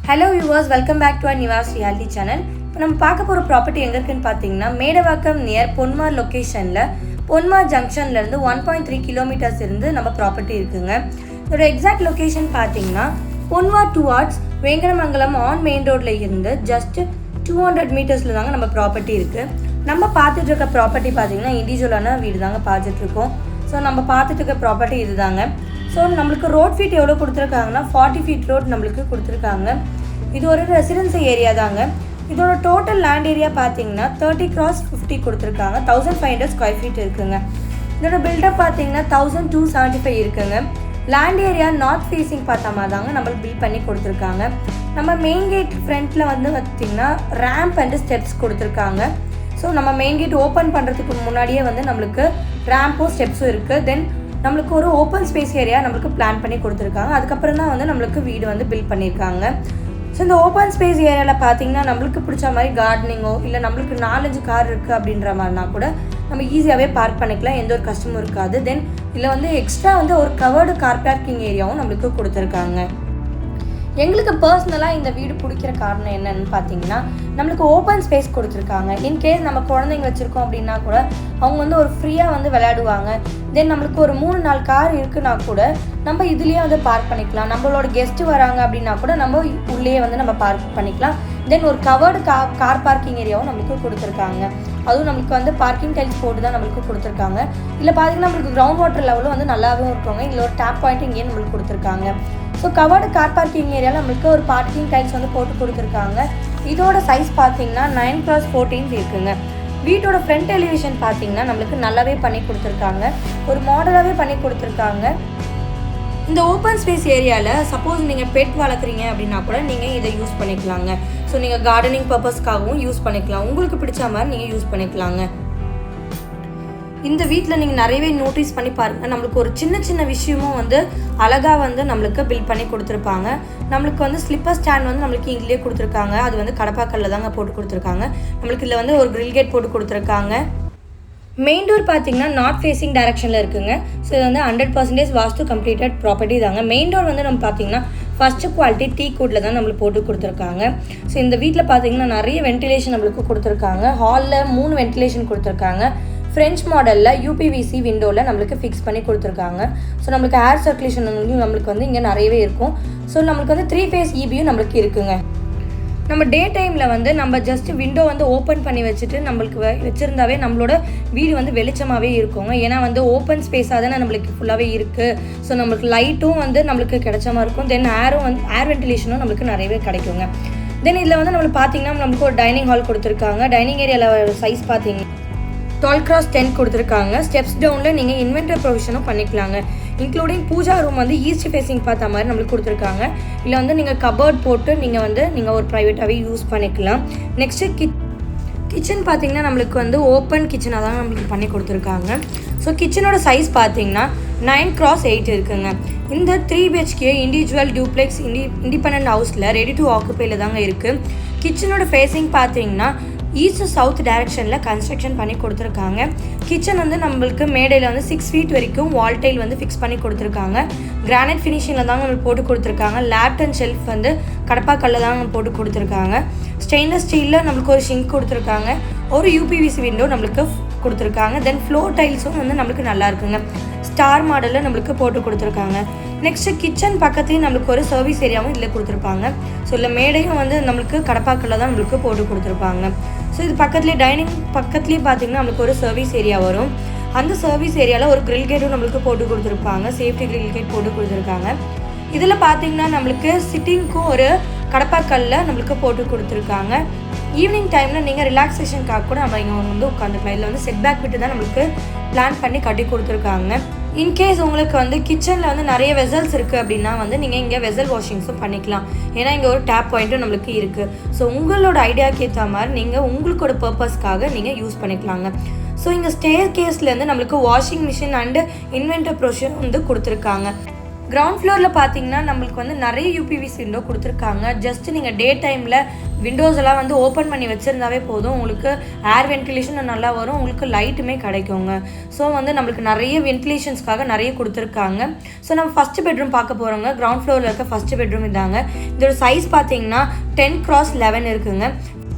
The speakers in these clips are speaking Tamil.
Hello viewers, welcome back to our Nivas Reality channel. இப்போ நம்ம பார்க்க போகிற ப்ராப்பர்ட்டி எங்கே இருக்குன்னு பார்த்தீங்கன்னா மேடவாக்கம் நியர் பொன்மார் லொக்கேஷனில் பொன்மார் ஜங்ஷன்லேருந்து 1.3 கிலோமீட்டர்ஸ் இருந்து நம்ம ப்ராப்பர்ட்டி இருக்குங்க. இதோட எக்ஸாக்ட் லொக்கேஷன் பார்த்தீங்கன்னா Ponmar towards Venkatamangalam on main ரோட்டில் இருந்து ஜஸ்ட் 200 மீட்டர்ஸில் தாங்க நம்ம ப்ராப்பர்ட்டி இருக்குது. நம்ம பார்த்துட்டு இருக்க ப்ராப்பர்ட்டி பார்த்தீங்கன்னா இண்டிவிஜுவலான வீடு தாங்க பார்த்துட்ருக்கோம். ஸோ நம்ம பார்த்துட்டு இருக்க ப்ராப்பர்ட்டி இது தாங்க. ஸோ நம்மளுக்கு ரோட் ஃபீட் எவ்வளோ கொடுத்துருக்காங்கன்னா 40 ஃபீட் ரோட் நம்மளுக்கு கொடுத்துருக்காங்க. இது ஒரு ரெசிடென்சி ஏரியா தாங்க. இதோட டோட்டல் லேண்ட் ஏரியா பார்த்தீங்கன்னா 30x50 கொடுத்துருக்காங்க. 1500 ஸ்கொயர் ஃபீட் இருக்குங்க. இதோட பில்டப் பார்த்தீங்கன்னா 1275 இருக்குங்க. லேண்ட் ஏரியா நார்த் ஃபேஸிங் பார்த்த மாதிரி தாங்க நம்மளுக்கு பில்ட் பண்ணி கொடுத்துருக்காங்க. நம்ம மெயின் கேட் ஃப்ரண்ட்டில் வந்து பார்த்திங்கன்னா ரேம்ப் அண்டு ஸ்டெப்ஸ் கொடுத்துருக்காங்க. ஸோ நம்ம மெயின் கேட் ஓப்பன் பண்ணுறதுக்கு முன்னாடியே வந்து நம்மளுக்கு ரேம்பும் ஸ்டெப்ஸும் இருக்குது. தென் நம்மளுக்கு ஒரு ஓப்பன் ஸ்பேஸ் ஏரியா நம்மளுக்கு பிளான் பண்ணி கொடுத்துருக்காங்க. அதுக்கப்புறம் தான் வந்து நம்மளுக்கு வீடு வந்து பில்ட் பண்ணியிருக்காங்க. ஸோ இந்த ஓப்பன் ஸ்பேஸ் ஏரியாவில் பார்த்தீங்கன்னா நம்மளுக்கு பிடிச்ச மாதிரி கார்டனிங்கோ இல்லை நம்மளுக்கு 4-5 கார் இருக்குது அப்படின்ற மாதிரினா கூட நம்ம ஈஸியாகவே பார்க் பண்ணிக்கலாம். எந்த ஒரு கஷ்டமும் இருக்காது. தென் இதில் வந்து எக்ஸ்ட்ரா வந்து ஒரு கவர்டு கார் பார்க்கிங் ஏரியாவும் நம்மளுக்கு கொடுத்துருக்காங்க. எங்களுக்கு பர்சனலாக இந்த வீடு பிடிக்கிற காரணம் என்னன்னு பார்த்தீங்கன்னா நம்மளுக்கு ஓப்பன் ஸ்பேஸ் கொடுத்துருக்காங்க. இன்கேஸ் நம்ம குழந்தைங்க வச்சுருக்கோம் அப்படின்னா கூட அவங்க வந்து ஒரு ஃப்ரீயாக வந்து விளையாடுவாங்க. தென் நம்மளுக்கு ஒரு 3-4 கார் இருக்குன்னா கூட நம்ம இதுலேயே வந்து பார்க் பண்ணிக்கலாம். நம்மளோட கெஸ்ட்டு வராங்க அப்படின்னா கூட நம்ம உள்ளேயே வந்து நம்ம பார்க் பண்ணிக்கலாம். தென் ஒரு கவர்டு கார் பார்க்கிங் ஏரியாவும் நம்மளுக்கு கொடுத்துருக்காங்க. அதுவும் நம்மளுக்கு வந்து பார்க்கிங் டைல்ஸ் போட்டு தான் நம்மளுக்கு கொடுத்துருக்காங்க. இல்லை பார்த்தீங்கன்னா நம்மளுக்கு கிரவுண்ட் வாட்டர் லெவலும் வந்து நல்லாவும் இருக்குங்க. இதில் ஒரு டேப் பாயிண்ட் இங்கேயே நம்மளுக்கு கொடுத்துருக்காங்க. ஸோ கவர்டு கார் பார்க்கிங் ஏரியாவில் நம்மளுக்கு ஒரு பார்க்கிங் டைல்ஸ் வந்து போட்டு கொடுத்துருக்காங்க. இதோட சைஸ் பார்த்தீங்கன்னா 9x14 இருக்குங்க. வீட்டோட ஃப்ரண்ட் எலிவேஷன் பார்த்தீங்கன்னா நம்மளுக்கு நல்லாவே பண்ணி கொடுத்துருக்காங்க. ஒரு மாடலாகவே பண்ணி கொடுத்துருக்காங்க. இந்த ஓப்பன் ஸ்பேஸ் ஏரியாவில் சப்போஸ் நீங்கள் பெட் வளர்க்குறீங்க அப்படின்னா கூட நீங்கள் இதை யூஸ் பண்ணிக்கலாங்க. ஸோ நீங்கள் கார்டனிங் பர்பஸ்க்காகவும் யூஸ் பண்ணிக்கலாம். உங்களுக்கு பிடிச்ச மாதிரி நீங்கள் யூஸ் பண்ணிக்கலாங்க. இந்த வீட்டில் நீங்கள் நிறையவே நோட்டீஸ் பண்ணி பாருங்கள். நம்மளுக்கு ஒரு சின்ன சின்ன விஷயமும் வந்து அழகாக வந்து நம்மளுக்கு பில்ட் பண்ணி கொடுத்துருப்பாங்க. நம்மளுக்கு வந்து ஸ்லிப்பர் ஸ்டாண்ட் வந்து நம்மளுக்கு இங்கேயே கொடுத்துருக்காங்க. அது வந்து கடப்பாக்கல்ல தாங்க போட்டு கொடுத்துருக்காங்க. நம்மளுக்கு இதில் வந்து ஒரு கிரில் கேட் போட்டு கொடுத்துருக்காங்க. மெயின் டோர் பார்த்தீங்கன்னா நார்த் ஃபேஸிங் டைரக்ஷனில் இருக்குங்க. ஸோ இது வந்து 100% வாஸ்து கம்ப்ளீட்டட் ப்ராப்பர்ட்டி தாங்க. மெயின் டோர் வந்து நம்ம பார்த்தீங்கன்னா ஃபஸ்ட்டு குவாலிட்டி டீ கூட்டில் தான் நம்மளுக்கு போட்டு கொடுத்துருக்காங்க. ஸோ இந்த வீட்டில் பார்த்தீங்கன்னா நிறைய வென்டிலேஷன் நம்மளுக்கு கொடுத்துருக்காங்க. ஹாலில் 3 வென்டிலேஷன் கொடுத்துருக்காங்க. ஃப்ரெஞ்ச் மாடலில் யூபிவிசி விண்டோவில் நம்மளுக்கு ஃபிக்ஸ் பண்ணி கொடுத்துருக்காங்க. ஸோ நம்மளுக்கு ஏர் சர்க்குலேஷன் நம்மளுக்கு வந்து இங்கே நிறையவே இருக்கும். ஸோ நம்மளுக்கு வந்து 3 ஃபேஸ் இபியும் நம்மளுக்கு இருக்குங்க. நம்ம டே டைமில் வந்து நம்ம ஜஸ்ட் விண்டோ வந்து ஓப்பன் பண்ணி வச்சுட்டு நம்மளுக்கு வச்சுருந்தாவே நம்மளோட வீடு வந்து வெளிச்சமாகவே இருக்குங்க. ஏன்னா வந்து ஓப்பன் ஸ்பேஸாக தானே நம்மளுக்கு ஃபுல்லாகவே இருக்குது. ஸோ நம்மளுக்கு லைட்டும் வந்து நம்மளுக்கு கிடைச்ச மாதிரி இருக்கும். தென் ஏர் வென்டிலேஷனும் நம்மளுக்கு நிறையவே கிடைக்குங்க. தென் இதில் வந்து நம்மளுக்கு பார்த்தீங்கன்னா நம்மளுக்கு ஒரு டைனிங் ஹால் கொடுத்துருக்காங்க. டைனிங் ஏரியாவில் சைஸ் பார்த்தீங்கன்னா 12x10 கொடுத்துருக்காங்க. ஸ்டெப்ஸ் டவுனில் நீங்கள் இன்வென்டரி ப்ரொவிஷனும் பண்ணிக்கலாங்க. இன்க்ளூடிங் பூஜா ரூம் வந்து ஈஸ்ட் ஃபேஸிங் பார்த்த மாதிரி நம்மளுக்கு கொடுத்துருக்காங்க. இல்லை வந்து நீங்கள் கபோர்ட் போட்டு நீங்கள் ஒரு ப்ரைவேட்டாகவே யூஸ் பண்ணிக்கலாம். நெக்ஸ்ட்டு கிச்சன் பார்த்தீங்கன்னா நம்மளுக்கு வந்து ஓப்பன் கிச்சனாக தான் நம்மளுக்கு பண்ணி கொடுத்துருக்காங்க. ஸோ கிச்சனோட சைஸ் பார்த்தீங்கன்னா 9x8 இருக்குங்க. இந்த 3 BHK இண்டிவிஜுவல் டியூப்ளெக்ஸ் இண்டிபெண்டன்ட் ஹவுஸில் ரெடி டு ஆக்குப்பையில் தாங்க இருக்குது. கிச்சனோட ஃபேஸிங் பார்த்தீங்கன்னா ஈஸ்ட் சவுத் டைரக்ஷனில் கன்ஸ்ட்ரக்ஷன் பண்ணி கொடுத்துருக்காங்க. கிச்சன் வந்து நம்மளுக்கு மேடையில் வந்து 6 ஃபீட் வரைக்கும் வால் டைல் வந்து ஃபிக்ஸ் பண்ணி கொடுத்துருக்காங்க. கிரானைட் ஃபினிஷிங்கில் தாங்க நம்மளுக்கு போட்டு கொடுத்துருக்காங்க. லேப்ட் அண்ட் ஷெல்ஃப் வந்து கடப்பாக்கல்ல தாங்க போட்டு கொடுத்துருக்காங்க. ஸ்டெயின்லெஸ் ஸ்டீலில் நம்மளுக்கு ஒரு ஷிங்க் கொடுத்துருக்காங்க. ஒரு யூபிவிசி விண்டோ நம்மளுக்கு கொடுத்துருக்காங்க. தென் ஃப்ளோர் டைல்ஸும் வந்து நம்மளுக்கு நல்லா இருக்குங்க. ஸ்டார் மாடலில் நம்மளுக்கு போட்டு கொடுத்துருக்காங்க. நெக்ஸ்ட்டு கிச்சன் பக்கத்துலேயும் நம்மளுக்கு ஒரு சர்வீஸ் ஏரியாவும் இதில் கொடுத்துருப்பாங்க. ஸோ இல்லை மேடையும் வந்து நம்மளுக்கு கடப்பாக்கல்ல தான் நம்மளுக்கு போட்டு கொடுத்துருப்பாங்க. ஸோ இது பக்கத்துலேயே டைனிங் பக்கத்துலேயே பார்த்தீங்கன்னா நம்மளுக்கு ஒரு சர்வீஸ் ஏரியா வரும். அந்த சர்வீஸ் ஏரியாவில் ஒரு கிரில் கேட்டும் நம்மளுக்கு போட்டு கொடுத்துருப்பாங்க. சேஃப்டி கிரில் கேட் போட்டு கொடுத்துருக்காங்க. இதில் பார்த்தீங்கன்னா நம்மளுக்கு சிட்டிங்க்கும் ஒரு கடப்பாக்கல்ல நம்மளுக்கு போட்டு கொடுத்துருக்காங்க. ஈவினிங் டைமில் நீங்கள் ரிலாக்ஸேஷனுக்காக கூட நம்ம இங்கே வந்து உட்காந்துக்கலாம். இதில் வந்து செட் பேக் விட்டு தான் நம்மளுக்கு பிளான் பண்ணி கட்டி கொடுத்துருக்காங்க. இன்கேஸ் உங்களுக்கு வந்து கிச்சனில் வந்து நிறைய வெசல்ஸ் இருக்குது அப்படின்னா வந்து நீங்கள் இங்கே வெசல் வாஷிங்ஸும் பண்ணிக்கலாம். ஏன்னா இங்கே ஒரு டேப் பாயிண்ட்டும் நம்மளுக்கு இருக்குது. ஸோ உங்களோட ஐடியாவுக்கு ஏற்ற மாதிரி நீங்கள் உங்களுக்கோட பர்பஸ்க்காக நீங்கள் யூஸ் பண்ணிக்கலாங்க. ஸோ இங்கே ஸ்டேர் கேஸ்லேருந்து நம்மளுக்கு washing machine and inventory provision வந்து கொடுத்துருக்காங்க. கிரவுண்ட் ஃப்ளோரில் பார்த்தீங்கன்னா நம்மளுக்கு வந்து நிறைய யூபிவிசி விண்டோ கொடுத்துருக்காங்க. ஜஸ்ட் நீங்கள் டே டைமில் விண்டோஸ் எல்லாம் வந்து ஓப்பன் பண்ணி வச்சுருந்தாவே போதும், உங்களுக்கு ஏர் வென்டிலேஷன் நல்லா வரும், உங்களுக்கு லைட்டுமே கிடைக்குங்க. ஸோ வந்து நம்மளுக்கு நிறைய வென்டிலேஷன்ஸ்க்காக நிறைய கொடுத்துருக்காங்க. ஸோ நம்ம ஃபஸ்ட்டு பெட்ரூம் பார்க்க போகிறோங்க. கிரவுண்ட் ஃப்ளோரில் இருக்க ஃபஸ்ட்டு பெட்ரூம் இதாங்க. இதோட சைஸ் பார்த்தீங்கன்னா 10x11 இருக்குங்க.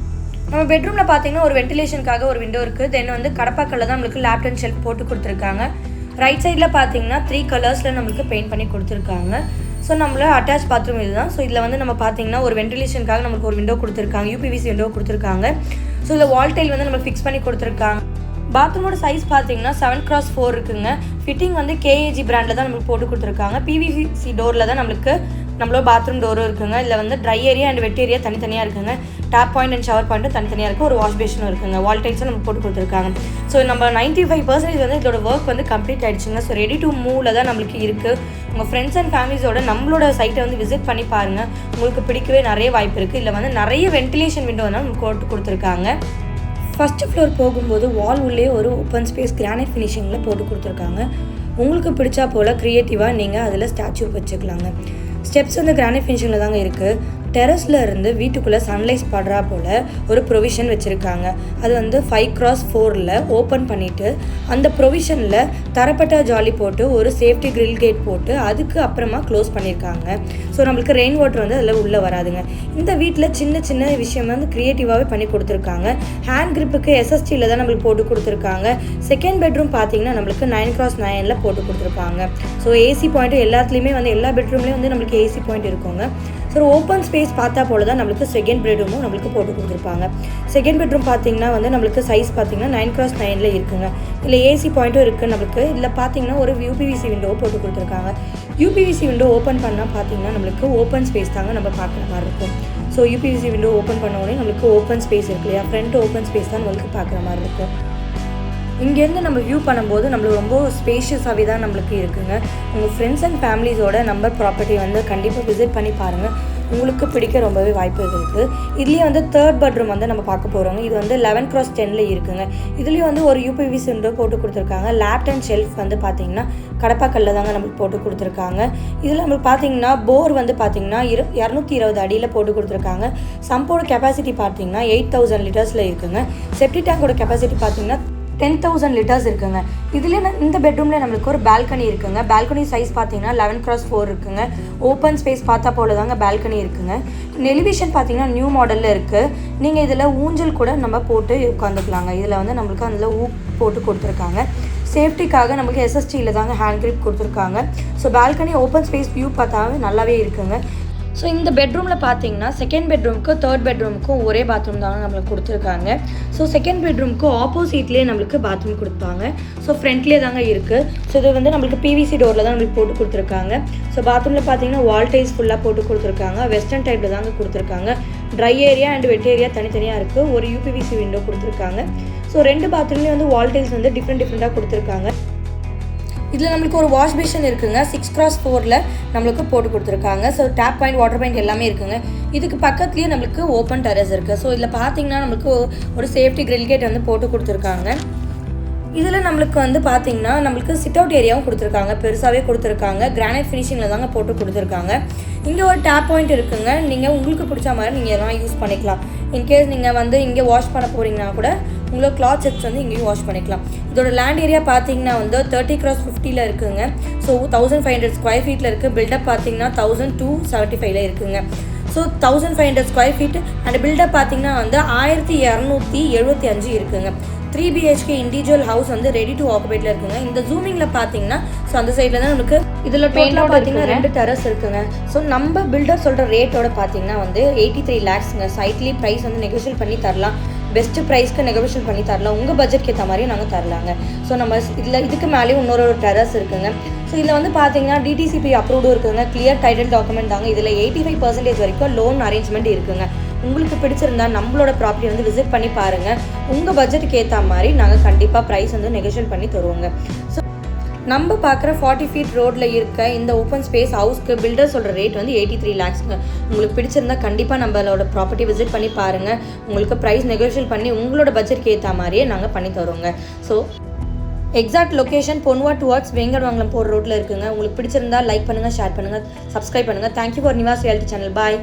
நம்ம பெட்ரூமில் பார்த்தீங்கன்னா ஒரு வென்டிலேஷனுக்காக ஒரு விண்டோ இருக்குது. தென் வந்து கடப்பாக்கல்ல தான் நம்மளுக்கு லேப்ட் அண்ட் ஷெல்ஃப் போட்டு கொடுத்துருக்காங்க. ரைட் சைடில் பார்த்தீங்கன்னா 3 கலர்ஸில் நம்மளுக்கு பெயிண்ட் பண்ணி கொடுத்துருக்காங்க. ஸோ நம்மள அட்டாச் பாத்ரூம் இதுதான். ஸோ இதில் வந்து நம்ம பார்த்தீங்கன்னா ஒரு வென்டிலேஷனுக்காக நம்மளுக்கு ஒரு விண்டோ கொடுத்துருக்காங்க, யூபிவிசி விண்டோ கொடுத்துருக்காங்க. ஸோ இதில் வால் டைல் வந்து நம்ம ஃபிக்ஸ் பண்ணி கொடுத்துருக்காங்க. பாத்ரூமோட சைஸ் பார்த்தீங்கன்னா 7x4 இருக்குங்க. ஃபிட்டிங் வந்து கேஏஜி பிராண்டில் தான் நம்மளுக்கு போட்டு கொடுத்துருக்காங்க. பிவிசி டோரில் தான் நம்மளோட பாத்ரூம் டோரும் இருக்குங்க. இதில் வந்து try area and wet area தனித்தனியாக இருக்குங்க. டேப் பாயிண்ட் அண்ட் ஷவர் பாயிண்ட்டும் தனித்தனியாக இருக்குது. ஒரு வாஷ் பேஷனும் இருக்குங்க. வால் டைல்ஸும் நம்ம போட்டு கொடுத்துருக்காங்க. ஸோ நம்ம 95% வந்து இதோட ஒர்க் வந்து கம்ப்ளீட் ஆகிடுச்சுங்க. ஸோ ரெடி டு மூவில் தான் நம்மளுக்கு இருக்குது. உங்கள் ஃப்ரெண்ட்ஸ் அண்ட் ஃபேமிலிஸோட நம்மளோட சைட்டை வந்து விசிட் பண்ணி பாருங்கள், உங்களுக்கு பிடிக்கவே நிறைய வாய்ப்பு இருக்குது. இதில் வந்து நிறைய வென்டிலேஷன் விண்டோ வந்து நமக்கு போட்டு கொடுத்துருக்காங்க. ஃபஸ்ட்டு ஃப்ளோர் போகும்போது வால் உள்ளே ஒரு ஓப்பன் ஸ்பேஸ் கிரானைட் ஃபினிஷிங்கில் போட்டு கொடுத்துருக்காங்க. உங்களுக்கு பிடிச்சா போல் க்ரியேட்டிவாக நீங்கள் அதில் ஸ்டாச்சு வச்சுக்கலாங்க. ஸ்டெப்ஸ் வந்து கிரானைட் ஃபினிஷிங்கில் தாங்க இருக்குது. டெரஸில் இருந்து வீட்டுக்குள்ளே சன்லைட் படுறா போல் ஒரு ப்ரொவிஷன் வச்சுருக்காங்க. அது வந்து 5x4 ஓப்பன் பண்ணிவிட்டு அந்த ப்ரொவிஷனில் தரப்பட்ட ஜாலி போட்டு ஒரு சேஃப்டி கிரில் கேட் போட்டு அதுக்கு அப்புறமா க்ளோஸ் பண்ணியிருக்காங்க. ஸோ நம்மளுக்கு ரெயின் வாட்டர் வந்து அதில் உள்ளே வராதுங்க. இந்த வீட்டில் சின்ன சின்ன விஷயம் வந்து க்ரியேட்டிவாகவே பண்ணி கொடுத்துருக்காங்க. ஹேண்ட் கிரிப்புக்கு எஸ்எஸ்டியில் தான் நம்மளுக்கு போட்டு கொடுத்துருக்காங்க. செகண்ட் பெட்ரூம் பார்த்தீங்கன்னா நம்மளுக்கு 9x9 போட்டு கொடுத்துருப்பாங்க. ஸோ ஏசி பாயிண்ட்டு எல்லாத்துலேயுமே வந்து எல்லா பெட்ரூம்லேயும் வந்து நம்மளுக்கு ஏசி பாயிண்ட் இருக்குங்க. ஸோ ஓப்பன் ஸ்பேஸ் பார்த்தா போல தான் நம்மளுக்கு செகண்ட் பெட்ரூமும் நம்மளுக்கு போட்டு கொடுத்துருப்பாங்க. செகண்ட் பெட்ரூம் பார்த்தீங்கன்னா வந்து நம்மளுக்கு சைஸ் பார்த்தீங்கன்னா 9x9 இருக்குங்க. இதில் ஏசி பாயிண்ட்டும் இருக்குது நம்மளுக்கு. இதில் பார்த்தீங்கன்னா ஒரு யூபிவிசி விண்டோ போட்டு கொடுத்துருக்காங்க. யூபிவிசி விண்டோ ஓப்பன் பண்ணால் பார்த்தீங்கன்னா நம்மளுக்கு ஓப்பன் ஸ்பேஸ் தாங்க நம்ம பார்க்குற மாதிரி இருக்கும். ஸோ யூபிவிசி விண்டோ ஓப்பன் பண்ண உடனே நம்மளுக்கு ஓப்பன் ஸ்பேஸ் இருக்கு இல்லையா, ஃப்ரண்ட் ஓப்பன் ஸ்பேஸ் தான் நம்மளுக்கு பார்க்குற மாதிரி இருக்கும். இங்கேருந்து நம்ம வியூ பண்ணும்போது நம்மளுக்கு ரொம்ப ஸ்பேஷியஸாகவே தான் நம்மளுக்கு இருக்குங்க. உங்கள் ஃப்ரெண்ட்ஸ் அண்ட் ஃபேமிலிஸோட நம்ம ப்ராப்பர்ட்டி வந்து கண்டிப்பாக விசிட் பண்ணி பாருங்கள், உங்களுக்கு பிடிக்க ரொம்பவே வாய்ப்பு இருக்குது. இதுலேயே வந்து தேர்ட் பெட்ரூம் வந்து நம்ம பார்க்க போகிறோங்க. இது வந்து 11x10 இருக்குங்க. இதுலேயும் வந்து ஒரு யூபிவிசி விண்டோ போட்டு கொடுத்துருக்காங்க. லேப்ட் அண்ட் ஷெல்ஃப் வந்து பார்த்தீங்கன்னா கடப்பாக்கல்ல தாங்க நம்மளுக்கு போட்டு கொடுத்துருக்காங்க. இதில் நம்மளுக்கு பார்த்தீங்கன்னா போர் வந்து பார்த்தீங்கன்னா 220 அடியில் போட்டு கொடுத்துருக்காங்க. சம்போட கெப்பாசிட்டி பார்த்தீங்கன்னா 8000 லிட்டர்ஸில் இருக்குங்க. செப்டி டேங்கோட கெப்பாசிட்டி பார்த்தீங்கன்னா 10,000 லிட்டர்ஸ் இருக்குங்க. இதில் இந்த பெட்ரூமில் நம்மளுக்கு ஒரு பால்கனி இருக்குங்க. பால்கனி சைஸ் பார்த்தீங்கன்னா 11x4 இருக்குங்க. ஓப்பன் ஸ்பேஸ் பார்த்தா போல தாங்க பால்கனி இருக்குங்க. எலிவேஷன் பார்த்தீங்கன்னா நியூ மாடலில் இருக்குது. நீங்கள் இதில் ஊஞ்சல் கூட நம்ம போட்டு உட்காந்துக்கலாங்க. இதில் வந்து நம்மளுக்கு அதில் போட்டு கொடுத்துருக்காங்க. சேஃப்டிக்காக நமக்கு எஸ்எஸ்டியில் தாங்க ஹேண்ட் கிரிப் கொடுத்துருக்காங்க. So balcony open space view பார்த்தாவே நல்லாவே இருக்குங்க. ஸோ இந்த பெட்ரூமில் பார்த்தீங்கன்னா செகண்ட் பெட்ரூமுக்கும் தேர்ட் பெட்ரூமுக்கும் ஒரே பாத்ரூம் தாங்க நம்மளுக்கு கொடுத்துருக்காங்க. ஸோ செகண்ட் பெட்ரூமுக்கு ஆப்போசிட்லேயே நம்மளுக்கு பாத்ரூம் கொடுப்பாங்க. ஸோ ஃப்ரண்ட்லேயே தாங்க இருக்குது. ஸோ இது வந்து நம்மளுக்கு பிவிசி டோரில் தான் நம்மளுக்கு போட்டு கொடுத்துருக்காங்க. ஸோ பாத்ரூமில் பார்த்தீங்கன்னா வால் டைல்ஸ் ஃபுல்லாக போட்டு கொடுத்துருக்காங்க. வெஸ்டர்ன் டைப்பில் தாங்க கொடுத்துருக்காங்க. Try area and wet area தனித்தனியாக இருக்குது. ஒரு யூபிவிசி விண்டோ கொடுத்துருக்காங்க. ஸோ 2 பாத்ரூம்லேயும் வந்து வால் டைல்ஸ் வந்து டிஃப்ரெண்ட்டாக கொடுத்துருக்காங்க. இதில் நம்மளுக்கு ஒரு வாஷ் பேஷன் இருக்குங்க. 6x4 நம்மளுக்கு போட்டு கொடுத்துருக்காங்க. So tap point, water point எல்லாமே இருக்குங்க. இதுக்கு பக்கத்துலேயே நம்மளுக்கு ஓப்பன் டெரஸ் இருக்குது. ஸோ இதில் பார்த்தீங்கன்னா நம்மளுக்கு ஒரு சேஃப்டி கிரில் கேட் வந்து போட்டு கொடுத்துருக்காங்க. இதில் நம்மளுக்கு வந்து பார்த்தீங்கன்னா நம்மளுக்கு சிட் அவுட் ஏரியாவும் கொடுத்துருக்காங்க. பெருசாகவே கொடுத்துருக்காங்க. கிரானைட் ஃபினிஷிங்கில் தாங்க போட்டு கொடுத்துருக்காங்க. இங்கே ஒரு டேப் பாயிண்ட் இருக்குங்க. நீங்கள் உங்களுக்கு பிடிச்ச மாதிரி நீங்கள் எல்லாம் யூஸ் பண்ணிக்கலாம். இன்கேஸ் நீங்கள் வந்து இங்கே வாஷ் பண்ண போகிறீங்கன்னா கூட உங்களோட கிளாத் செட்ஸ் வந்து இங்கேயும் வாஷ் பண்ணிக்கலாம். இதோட லேண்ட் ஏரியா பார்த்தீங்கன்னா வந்து 30x50 இருக்குங்க. ஸோ 1500 ஸ்கொயர் ஃபீட்டில் இருக்குது. பில்டப் பார்த்தீங்கன்னா 1275 இருக்குங்க. So 1500 square feet and buildup பார்த்தீங்கன்னா வந்து 1275 இருக்குங்க. 3 BHK இண்டிவிஜுவல் ஹவுஸ் வந்து ரெடி டு ஆக்குபேட்டில் இருக்குங்க. இந்த ஜூமிங்கில் பார்த்தீங்கன்னா ஸோ அந்த சைடில் தான் நமக்கு இதில் டோட்டலாக பார்த்தீங்கன்னா 2 டெரஸ் இருக்குங்க. ஸோ நம்ம பில்டர் சொல்கிற ரேட்டோட பார்த்தீங்கன்னா வந்து 83 lakhsங்க. சைட்லி ப்ரைஸ் வந்து நெகோஷியேட் பண்ணி தரலாம். பெஸ்ட்டு ப்ரைஸ்க்கு நெகோஷியேட் பண்ணி தரலாம். உங்கள் பட்ஜெட்க்கு ஏற்ற மாதிரியும் நாங்கள் தரலாங்க. ஸோ நம்ம இதில் இதுக்கு மேலேயும் இன்னொரு டெரஸ் இருக்குங்க. ஸோ இதில் வந்து பார்த்தீங்கன்னா டிடிசிபி அப்ரூவ்டும் இருக்குங்க. கிளியர் டைட்டில் டாக்குமெண்ட் தாங்க. இதில் 85% வரைக்கும் லோன் அரேஞ்ச்மெண்ட் இருக்குங்க. உங்களுக்கு பிடிச்சிருந்தா நம்மளோட ப்ராப்பர்ட்டி வந்து விசிட் பண்ணி பாருங்கள். உங்கள் பட்ஜெட்டுக்கு ஏற்ற மாதிரி நாங்கள் கண்டிப்பாக ப்ரைஸ் வந்து நெகோஷியேட் பண்ணி தருவோங்க. ஸோ நம்ம பார்க்குற 40 feet ரோட்டில் இருக்க இந்த ஓப்பன் ஸ்பேஸ் ஹவுஸ்க்கு பில்டர் சொல்கிற ரேட் வந்து 83 lakhsங்க. உங்களுக்கு பிடிச்சிருந்தா கண்டிப்பாக நம்மளோட ப்ராப்பர்ட்டி விசிட் பண்ணி பாருங்கள். உங்களுக்கு ப்ரைஸ் நெகோஷியேட் பண்ணி உங்களோட பட்ஜெட்க்கு ஏற்ற மாதிரியே நாங்கள் பண்ணி தருவோங்க. ஸோ எக்ஸாக்ட் லொக்கேஷன் பொன்வா டுவார்ட்ஸ் வேங்கடமங்கலம் போகிற ரோட்டில் இருக்குங்க. உங்களுக்கு பிடிச்சிருந்தா லைக் பண்ணுங்கள், ஷேர் பண்ணுங்கள், சப்ஸ்கிரைப் பண்ணுங்கள். Thank you for Nivas realty channel. Bye.